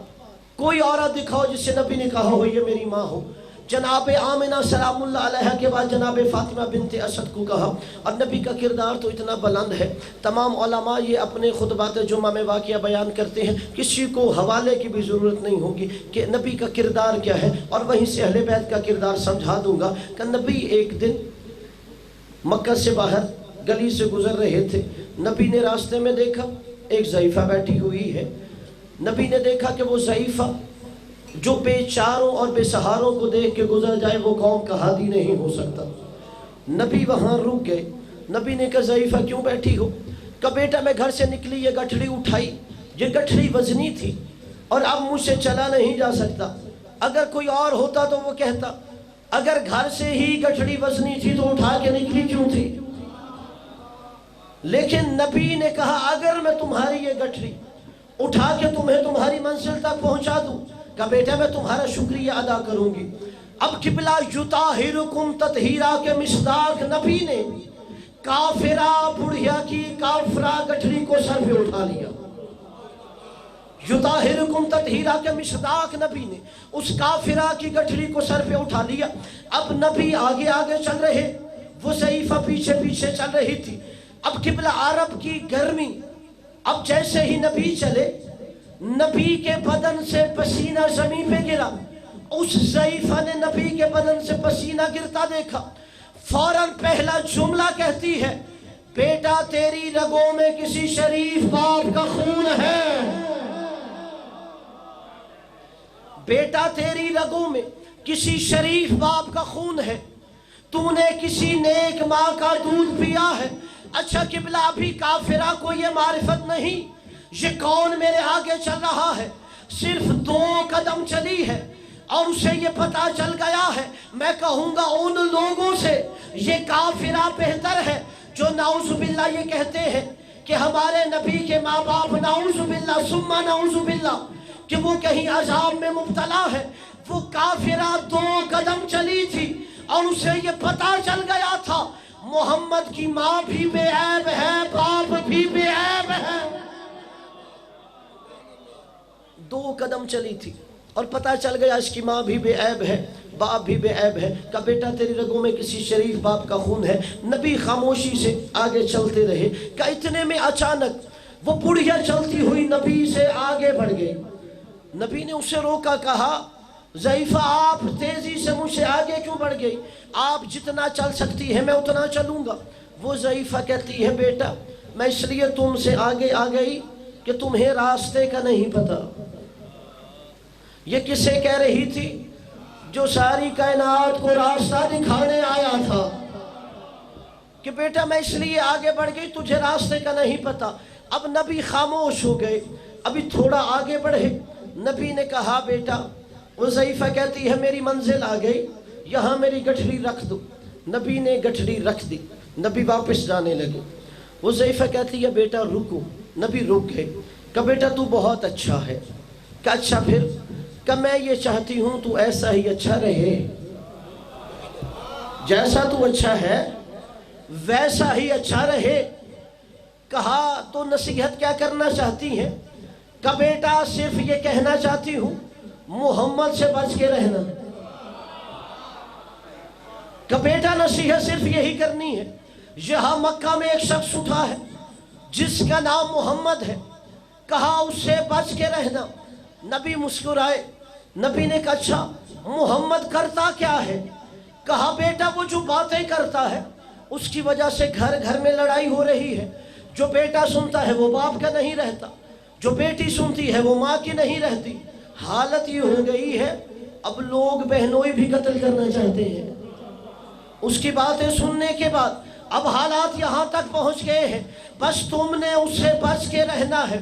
کوئی عورت دکھاؤ جسے نبی نے کہا ہو یہ میری ماں ہو۔ جناب آمنہ سلام اللہ علیہ کے بعد جناب فاطمہ بنت اسد کو کہا۔ اور نبی کا کردار تو اتنا بلند ہے، تمام علماء یہ اپنے خطبات جمعہ میں واقعہ بیان کرتے ہیں، کسی کو حوالے کی بھی ضرورت نہیں ہوگی کہ نبی کا کردار کیا ہے، اور وہیں سے اہل بیت کا کردار سمجھا دوں گا کہ نبی ایک دن مکہ سے باہر گلی سے گزر رہے تھے، نبی نے راستے میں دیکھا ایک ضعیفہ بیٹھی ہوئی ہے۔ نبی نے دیکھا کہ وہ ضعیفہ جو بے چاروں اور بے سہاروں کو دیکھ کے گزر جائے وہ قوم کا ہادی نہیں ہو سکتا۔ نبی وہاں رک گئے۔ نبی نے کہا ضعیفہ کیوں بیٹھی ہو؟ کہا بیٹا میں گھر سے نکلی، یہ گٹھڑی اٹھائی، یہ گٹھڑی وزنی تھی اور اب مجھ سے چلا نہیں جا سکتا۔ اگر کوئی اور ہوتا تو وہ کہتا اگر گھر سے ہی گٹھڑی وزنی تھی تو اٹھا کے نکلی کیوں تھی؟ لیکن نبی نے کہا اگر میں تمہاری یہ گٹھڑی اٹھا کے تمہیں تمہاری منزل تک پہنچا دوں، کہا بیٹا میں تمہارا شکریہ ادا کروں گی۔ اب قبلہ یطہرکم تطہیرا کے مصداق نبی نے کافرہ بڑھیا کی کافرہ گٹھڑی کو سر پہ اٹھا لیا۔ یطہرکم تطہیرا کے مصداق نبی نے اس کافرہ کی گٹھڑی کو سر پہ اٹھا لیا۔ اب نبی آگے آگے چل رہے، وہ ضعیفہ پیچھے پیچھے چل رہی تھی۔ اب قبلہ عرب کی گرمی، اب جیسے ہی نبی چلے، نبی کے بدن سے پسینہ زمین پہ گرا، اس ضعیفہ نے نبی کے بدن سے پسینہ گرتا دیکھا، فوراً پہلا جملہ کہتی ہے بیٹا تیری رگوں میں کسی شریف باپ کا خون ہے، بیٹا تیری رگوں میں کسی شریف باپ کا خون ہے، تو نے کسی نیک ماں کا دودھ پیا ہے۔ اچھا قبلہ ابھی کافرہ کو یہ معرفت نہیں یہ کون میرے آگے چل رہا ہے، صرف 2 قدم چلی ہے اور اسے یہ پتا چل گیا ہے، میں کہوں گا ان لوگوں سے یہ کافرہ بہتر ہے جو نعوذ باللہ یہ کہتے ہیں کہ ہمارے نبی کے ماں باپ نعوذ باللہ ثم نعوذ باللہ کہ وہ کہیں عذاب میں مبتلا ہے۔ وہ کافرہ 2 قدم چلی تھی اور اسے یہ پتا چل گیا تھا محمد کی ماں بھی بے عیب ہے، باپ بھی بے عیب ہے۔ 2 قدم چلی تھی اور پتا چل گیا اس کی ماں بھی بے عیب ہے، باپ بھی بے عیب ہے۔ کہا بیٹا تیری رگوں میں کسی شریف باپ کا خون ہے۔ نبی خاموشی سے آگے چلتے رہے۔ کہا اتنے میں اچانک وہ بڑھیا چلتی ہوئی نبی سے آگے بڑھ گئی۔ نبی نے اسے روکا، کہا ضعیفہ آپ تیزی سے مجھ سے آگے کیوں بڑھ گئی؟ آپ جتنا چل سکتی ہے میں اتنا چلوں گا۔ وہ ضعیفہ کہتی ہے بیٹا میں اس لیے تم سے آگے آ گئی کہ تمہیں راستے کا نہیں پتا۔ یہ کسے کہہ رہی تھی؟ جو ساری کائنات کو راستہ دکھانے آیا تھا کہ بیٹا میں اس لیے آگے بڑھ گئی تجھے راستے کا نہیں پتا۔ اب نبی خاموش ہو گئے، ابھی تھوڑا آگے بڑھے۔ نبی نے کہا بیٹا، وہ ضعیفہ کہتی ہے میری منزل آ گئی، یہاں میری گٹھڑی رکھ دو۔ نبی نے گٹھڑی رکھ دی، نبی واپس جانے لگے۔ وہ ضعیفہ کہتی ہے بیٹا رکو، نبی رک گئے۔ کہا بیٹا تو بہت اچھا ہے۔ کہا اچھا پھر؟ کہ میں یہ چاہتی ہوں تو ایسا ہی اچھا رہے، جیسا تو اچھا ہے ویسا ہی اچھا رہے۔ کہا تو نصیحت کیا کرنا چاہتی ہیں؟ کہ بیٹا صرف یہ کہنا چاہتی ہوں محمد سے بچ کے رہنا۔ کہ بیٹا نصیحت صرف یہی کرنی ہے، یہاں مکہ میں ایک شخص اٹھا ہے جس کا نام محمد ہے، کہا اس سے بچ کے رہنا۔ نبی مسکرائے۔ نبی نے کہا اچھا محمد کرتا کیا ہے؟ کہا بیٹا وہ جو باتیں کرتا ہے اس کی وجہ سے گھر گھر میں لڑائی ہو رہی ہے، جو بیٹا سنتا ہے وہ باپ کا نہیں رہتا، جو بیٹی سنتی ہے وہ ماں کی نہیں رہتی۔ حالت یہ ہو گئی ہے اب لوگ بہنوئی بھی قتل کرنا چاہتے ہیں اس کی باتیں سننے کے بعد۔ اب حالات یہاں تک پہنچ گئے ہیں، بس تم نے اس سے بچ کے رہنا ہے۔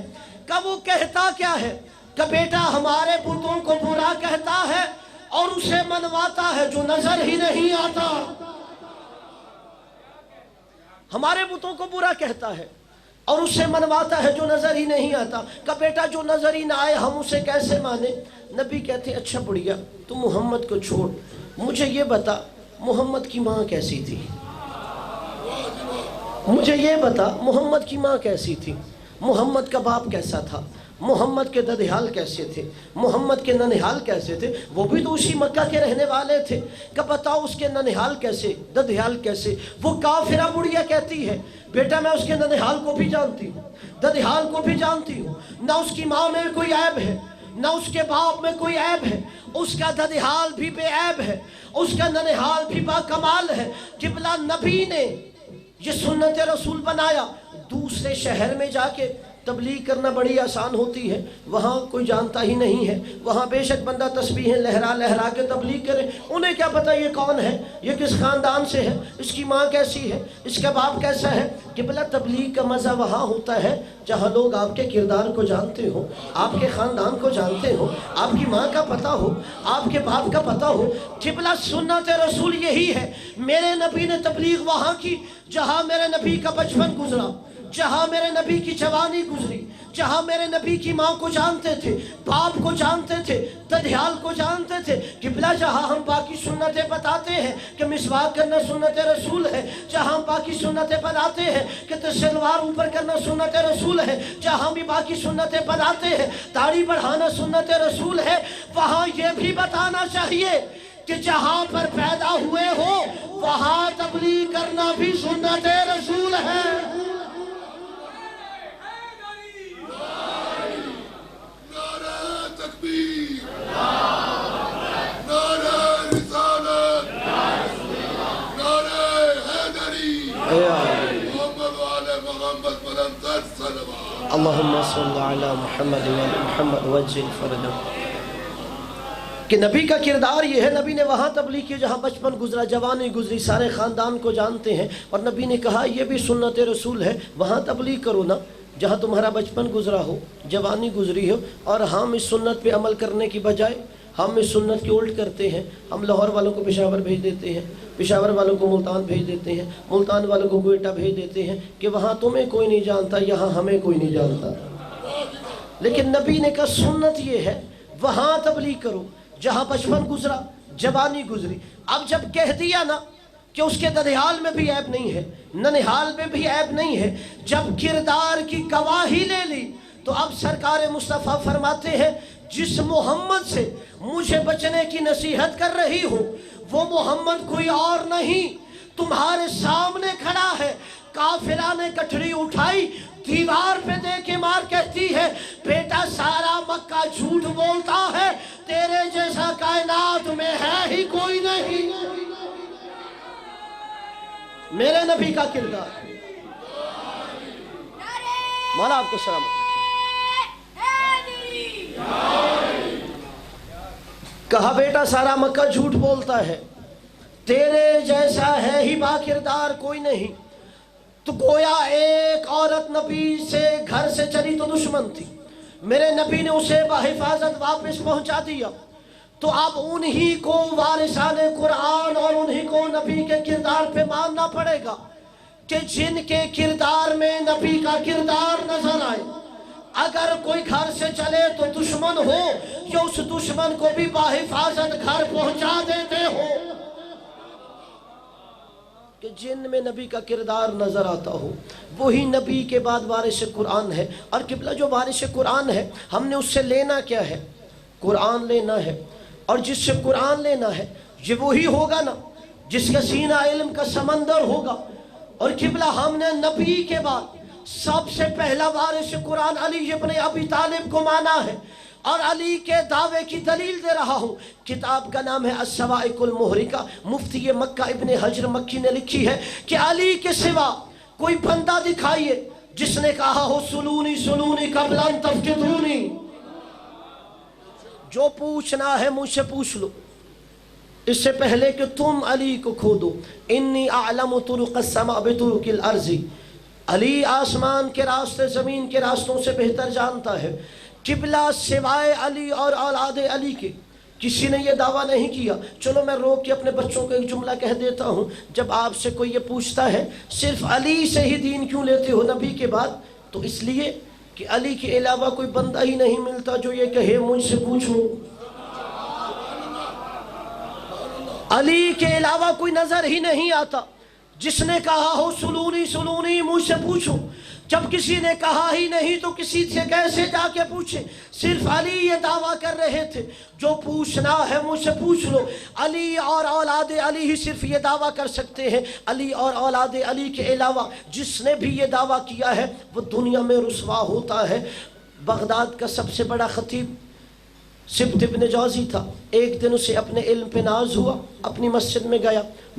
کہ وہ کہتا کیا ہے؟ کہ بیٹا ہمارے بتوں کو برا کہتا ہے اور اسے منواتا ہے جو نظر ہی نہیں آتا۔ ہمارے بتوں کو برا کہتا ہے اور اسے منواتا ہے جو نظر ہی نہیں آتا۔ کہ بیٹا جو نظر ہی نہ آئے ہم اسے کیسے مانے؟ نبی کہتے اچھا بڑھیا تو محمد کو چھوڑ، مجھے یہ بتا محمد کی ماں کیسی تھی؟ مجھے یہ بتا محمد کی ماں کیسی تھی؟ محمد کا باپ کیسا تھا؟ محمد کے ددیال کیسے تھے؟ محمد کے ننہال کیسے تھے؟ وہ بھی تو اسی مکہ کے رہنے والے تھے۔ کہ بتاؤ اس کے ننہال کیسے، ددیال کیسے؟ وہ کافرہ بڑھیا کہتی ہے بیٹا میں اس کے ننہال کو بھی جانتی ہوں، ددیال کو بھی جانتی ہوں، نہ اس کی ماں میں کوئی عیب ہے نہ اس کے باپ میں کوئی عیب ہے، اس کا ددیال بھی بے عیب ہے، اس کا ننہال بھی با کمال ہے۔ قبلہ نبی نے یہ سنت رسول بنایا، دوسرے شہر میں جا کے تبلیغ کرنا بڑی آسان ہوتی ہے، وہاں کوئی جانتا ہی نہیں ہے، وہاں بے شک بندہ تسبیحیں لہرا لہرا کے تبلیغ کرے، انہیں کیا پتہ یہ کون ہے، یہ کس خاندان سے ہے، اس کی ماں کیسی ہے، اس کا باپ کیسا ہے۔ کہ بلا تبلیغ کا مزہ وہاں ہوتا ہے جہاں لوگ آپ کے کردار کو جانتے ہو، آپ کے خاندان کو جانتے ہو، آپ کی ماں کا پتہ ہو، آپ کے باپ کا پتہ ہو۔ کہ بلا سنت رسول یہی ہے، میرے نبی نے تبلیغ وہاں کی جہاں میرے نبی کا بچپن گزرا، جہاں میرے نبی کی جوانی گزری، جہاں میرے نبی کی ماں کو جانتے تھے، باپ کو جانتے تھے، ددھیال کو جانتے تھے۔ قبلہ جہاں ہم باقی سنتیں بتاتے ہیں کہ مسواک کرنا سنت رسول ہے، جہاں ہم باقی سنتیں بتاتے ہیں کہ تسلوار اوپر کرنا سنت رسول ہے، جہاں بھی باقی سنتیں بتاتے ہیں داڑھی بڑھانا سنت رسول ہے، وہاں یہ بھی بتانا چاہیے کہ جہاں پر پیدا ہوئے ہو وہاں تبلیغ کرنا بھی سنت رسول ہے۔ نعرہ تکبیر، نعرہ رسالت، نعرہ حیدری، محمد وعلی محمد بلند صلوات۔ اللہم صلی علی محمد وعلی محمد وجل فرجہ۔ کہ نبی کا کردار یہ ہے، نبی نے وہاں تبلیغ کی جہاں بچپن گزرا، جوانی گزری، سارے خاندان کو جانتے ہیں، اور نبی نے کہا یہ بھی سنت رسول ہے، وہاں تبلیغ کرو نا جہاں تمہارا بچپن گزرا ہو، جوانی گزری ہو۔ اور ہم اس سنت پہ عمل کرنے کی بجائے ہم اس سنت کی الٹ کرتے ہیں، ہم لاہور والوں کو پشاور بھیج دیتے ہیں، پشاور والوں کو ملتان بھیج دیتے ہیں، ملتان والوں کو کوئٹہ بھیج دیتے ہیں کہ وہاں تمہیں کوئی نہیں جانتا، یہاں ہمیں کوئی نہیں جانتا۔ لیکن نبی نے کہا سنت یہ ہے وہاں تبلیغ کرو جہاں بچپن گزرا، جوانی گزری۔ اب جب کہہ دیا نا کہ اس کے ددھیال میں بھی عیب نہیں ہے، ننہال میں بھی عیب نہیں ہے، جب کردار کی گواہی لے لی تو اب سرکار مصطفیٰ فرماتے ہیں جس محمد سے مجھے بچنے کی نصیحت کر رہی ہو وہ محمد کوئی اور نہیں، تمہارے سامنے کھڑا ہے۔ قافلہ نے کٹھڑی اٹھائی، دیوار پہ دے کے مار کہتی ہے بیٹا سارا مکہ جھوٹ بولتا ہے، تیرے جیسا کائنات میں ہے ہی کوئی نہیں۔ میرے نبی کا کردار۔ مولا آپ کو سلامت کہا بیٹا سارا مکہ جھوٹ بولتا ہے، تیرے جیسا ہے ہی با کردار کوئی نہیں۔ تو گویا ایک عورت نبی سے گھر سے چلی تو دشمن تھی، میرے نبی نے اسے بحفاظت واپس پہنچا دیا، تو اب انہی کو وارثان قرآن اور انہی کو نبی کے کردار پہ ماننا پڑے گا کہ جن کے کردار میں نبی کا کردار نظر آئے۔ اگر کوئی گھر سے چلے تو دشمن ہو یا اس دشمن کو بھی بحفاظت گھر پہنچا دیتے ہو، کہ جن میں نبی کا کردار نظر آتا ہو وہی نبی کے بعد وارث قرآن ہے۔ اور قبلہ جو وارث قرآن ہے ہم نے اس سے لینا کیا ہے؟ قرآن لینا ہے، اور جس سے قرآن لینا ہے یہ وہی ہوگا نا جس کا سینہ علم کا سمندر ہوگا۔ اور قبلہ ہم نے نبی کے بعد سب سے پہلا وارث قرآن علی ابن ابی طالب کو مانا ہے، اور علی کے دعوے کی دلیل دے رہا ہوں۔ کتاب کا نام ہے الصواعق المحرقہ، مفتی مکہ ابن حجر مکی نے لکھی ہے کہ علی کے سوا کوئی بندہ دکھائیے جس نے کہا ہو سلونی سلونی قبل ان تفقدونی، جو پوچھنا ہے مجھ سے پوچھ لو اس سے پہلے کہ تم علی کو کھودو۔ انی اعلم طرق السماء بطرق الارض، علی آسمان کے راستے زمین کے راستوں سے بہتر جانتا ہے۔ قبلہ سوائے علی اور اولاد علی کے کسی نے یہ دعویٰ نہیں کیا۔ چلو میں روک کے اپنے بچوں کو ایک جملہ کہہ دیتا ہوں، جب آپ سے کوئی یہ پوچھتا ہے صرف علی سے ہی دین کیوں لیتے ہو نبی کے بعد، تو اس لیے کہ علی کے علاوہ کوئی بندہ ہی نہیں ملتا جو یہ کہے مجھ سے پوچھو۔ علی کے علاوہ کوئی نظر ہی نہیں آتا جس نے کہا ہو سلونی سلونی مجھ سے پوچھو۔ جب کسی نے کہا ہی نہیں تو کسی سے کیسے جا کے پوچھے؟ صرف علی یہ دعویٰ کر رہے تھے جو پوچھنا ہے مجھ سے پوچھ لو۔ علی اور اولاد علی ہی صرف یہ دعویٰ کر سکتے ہیں، علی اور اولاد علی کے علاوہ جس نے بھی یہ دعویٰ کیا ہے وہ دنیا میں رسوا ہوتا ہے۔ بغداد کا سب سے بڑا خطیب سبت ابن جوزی تھا، ایک دن اسے اپنے علم پہ ناز ہوا، اپنی مسجد میں گیا،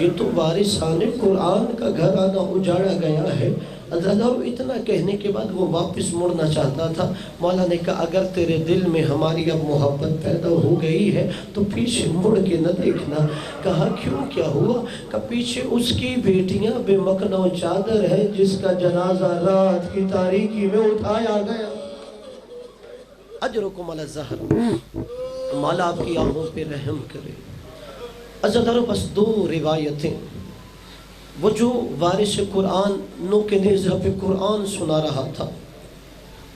یہ تو وارثان قرآن کا گھرانہ اجاڑا گیا ہے۔ حضرت اتنا کہنے کے بعد وہ واپس مڑنا چاہتا تھا۔ مولا نے کہا اگر تیرے دل میں ہماری اب محبت پیدا ہو گئی ہے تو پیچھے مڑ کے نہ دیکھنا۔ کہا کیوں، کیا ہوا؟ کہ پیچھے اس کی بیٹیاں بے مکن و چادر ہے جس کا جنازہ رات کی تاریکی میں اٹھایا گیا۔ اجرکم علی الزہر، مولا آپ کی آنکھوں پہ رحم کرے۔ حضرت بس دو روایتیں، وہ جو وارث قرآن نو کے نیزہ پہ قرآن سنا رہا تھا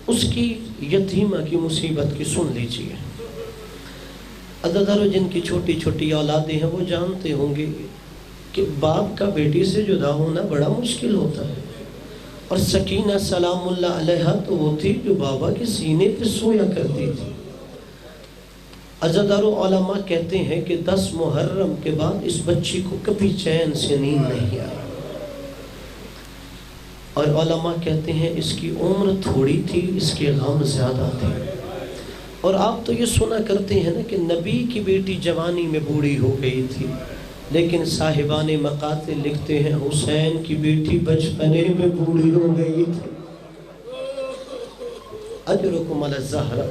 اس کی یتیمہ کی مصیبت کی سن لیجئے۔ عزیزانو جن کی چھوٹی چھوٹی اولادیں ہیں وہ جانتے ہوں گے کہ باپ کا بیٹی سے جدا ہونا بڑا مشکل ہوتا ہے، اور سکینہ سلام اللہ علیہا تو وہ تھی جو بابا کے سینے پہ سویا کرتی تھی۔ عزیزانو علماء کہتے ہیں کہ 10 محرم کے بعد اس بچی کو کبھی چین سے نیند نہیں آئی، اور علماء کہتے ہیں اس کی عمر تھوڑی تھی، اس کے غم زیادہ تھے۔ اور آپ تو یہ سنا کرتے ہیں نا کہ نبی کی بیٹی جوانی میں بوڑھی ہو گئی تھی، لیکن صاحبان مقاتل لکھتے ہیں حسین کی بیٹی بچپنے میں بوڑھی ہو گئی تھی۔ اجرکم علی الزہرہ۔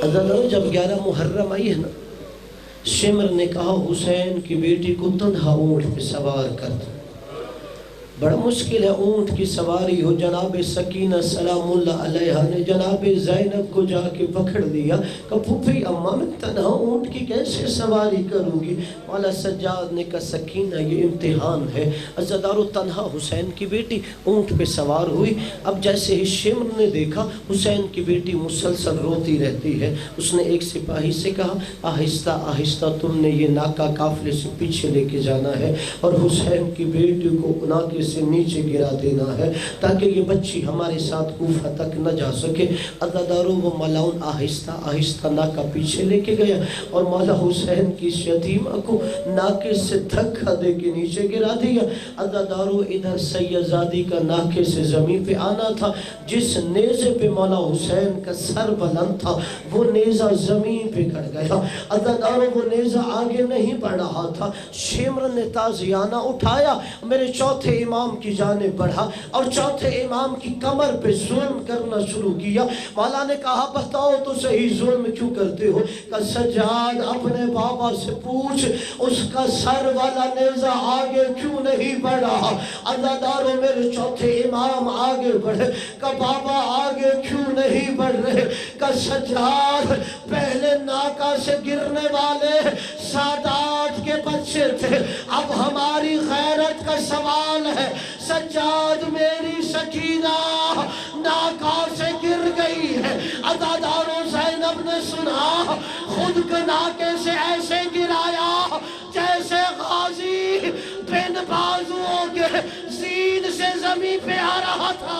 حضرت جب 11 محرم آئی ہے نا، شمر نے کہا حسین کی بیٹی کو تنہا اونٹ پہ سوار کر دو۔ بڑا مشکل ہے اونٹ کی سواری ہو۔ جناب سکینہ سلام اللہ علیہا نے جناب زینب کو جا کے پکڑ لیا کہ پھوپھی اماں میں تنہا اونٹ کی کیسے سواری کروں گی؟ مولا سجاد نے کہا سکینہ یہ امتحان ہے۔ عزادارو تنہا حسین کی بیٹی اونٹ پہ سوار ہوئی۔ اب جیسے ہی شمر نے دیکھا حسین کی بیٹی مسلسل روتی رہتی ہے، اس نے ایک سپاہی سے کہا آہستہ آہستہ تم نے یہ ناکہ قافلے سے پیچھے لے کے جانا ہے اور حسین کی بیٹی کو ناکے سے نیچے گرا دینا ہے تاکہ یہ بچی ہمارے ساتھ کوفہ تک نہ جا سکے۔ عزادارو وہ ملاؤن آہستہ آہستہ ناکہ پیچھے لے کے گیا اور مولا حسین کی یتیمہ کو ناکے سے دھکا دے کے نیچے گرا دیا۔ عزادارو ادھر سیدزادی کا ناکے سے زمین پہ آنا تھا، جس نیزے پہ مولا حسین کا سر بلند تھا وہ نیزہ زمین پہ گڑ گیا۔ عزادارو وہ نیزہ آگے نہیں بڑھ رہا تھا۔ شمر نے تازیانہ اٹھایا، میرے چوتھے امام کی جانب بڑھا اور چوتھے امام کی کمر پہ ظلم کرنا شروع کیا۔ مولا نے کہا بتاؤ تو صحیح ظلم کیوں کرتے ہو؟ کہ سجاد اپنے بابا سے پوچھ اس کا سر والا نیزہ آگے کیوں نہیں بڑھا؟ عزادارو میرے چوتھے امام آگے بڑھے کہ بابا آگے کیوں نہیں بڑھ رہے؟ کہ سجاد پہلے ناکہ سے گرنے والے سادات کے بچے تھے، اب ہماری غیرت کا سوال ہے۔ سجاد میری سکینہ ناکہ سے گر گئی ہے۔ عزادارو زینب نے سنا، خود کے ناکے سے ایسے گرایا جیسے غازی بن بازوؤں کے زین سے زمین پہ آ رہا تھا۔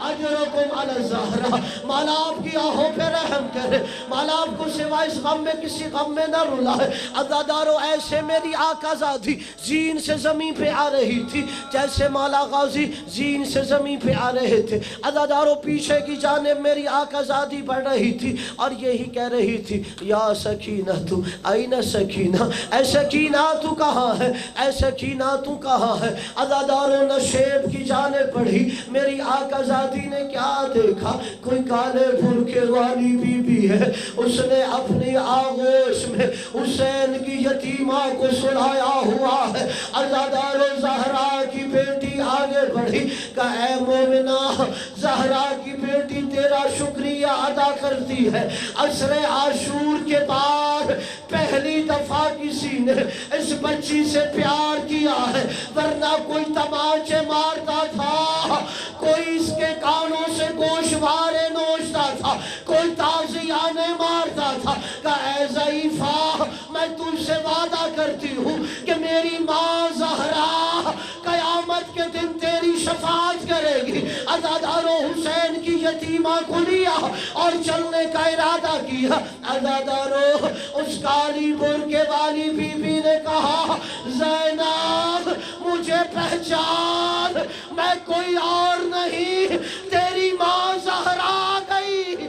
اجرکم علی الزہرہ، مولا آپ کی آنکھوں پہ رحم کرے، مولا آپ کو سوائے اس غم میں کسی غم میں نہ رلائے۔ عزادارو ایسے میری آقا زادی زین سے زمین پہ آ رہی تھی جیسے مولا غازی زین سے زمین پہ آ رہے تھے۔ عزادارو پیچھے کی جانب میری آقا زادی بڑھ رہی تھی اور یہی کہہ رہی تھی یا سکینہ تو این سکینہ، اے سکینہ تو کہاں ہے، اے سکینہ تو کہاں ہے؟ عزادارو نشیب کی جانب بڑھی، میری آقا زادی نے کیا دیکھا؟ کوئی کالے بھرکے والی بی بی ہے، اس نے اپنی آغوش میں حسین کی یتیمہ کو سلایا ہوا ہے۔ عزادارو زہرا کی بیٹی آگے بڑھی کہ اے مومنہ زہرا کی بیٹی تیرا شکریہ ادا کرتی ہے، عصر عاشور کے بعد پہلی دفعہ کسی نے اس بچی سے پیار کیا ہے، ورنہ کوئی تماچے مارتا تھا، کوئی اس کے کانوں سے گوشوارے نوچتا تھا، کوئی تازیانے مارتا تھا۔ کہ اے ضعیفہ میں تجھ سے وعدہ کرتی ہوں کہ میری ماں زہرا قیامت کے دن تیری شفاعت کرے گی۔ عزادارو حسین کی یتیمہ کو لیا اور چلنے کا ارادہ کیا۔ عزادارو اس کالی برقے والی بی بی نے کہا زینب مجھے پہچان، میں کوئی اور نہیں، تیری ماں زہرا گئی۔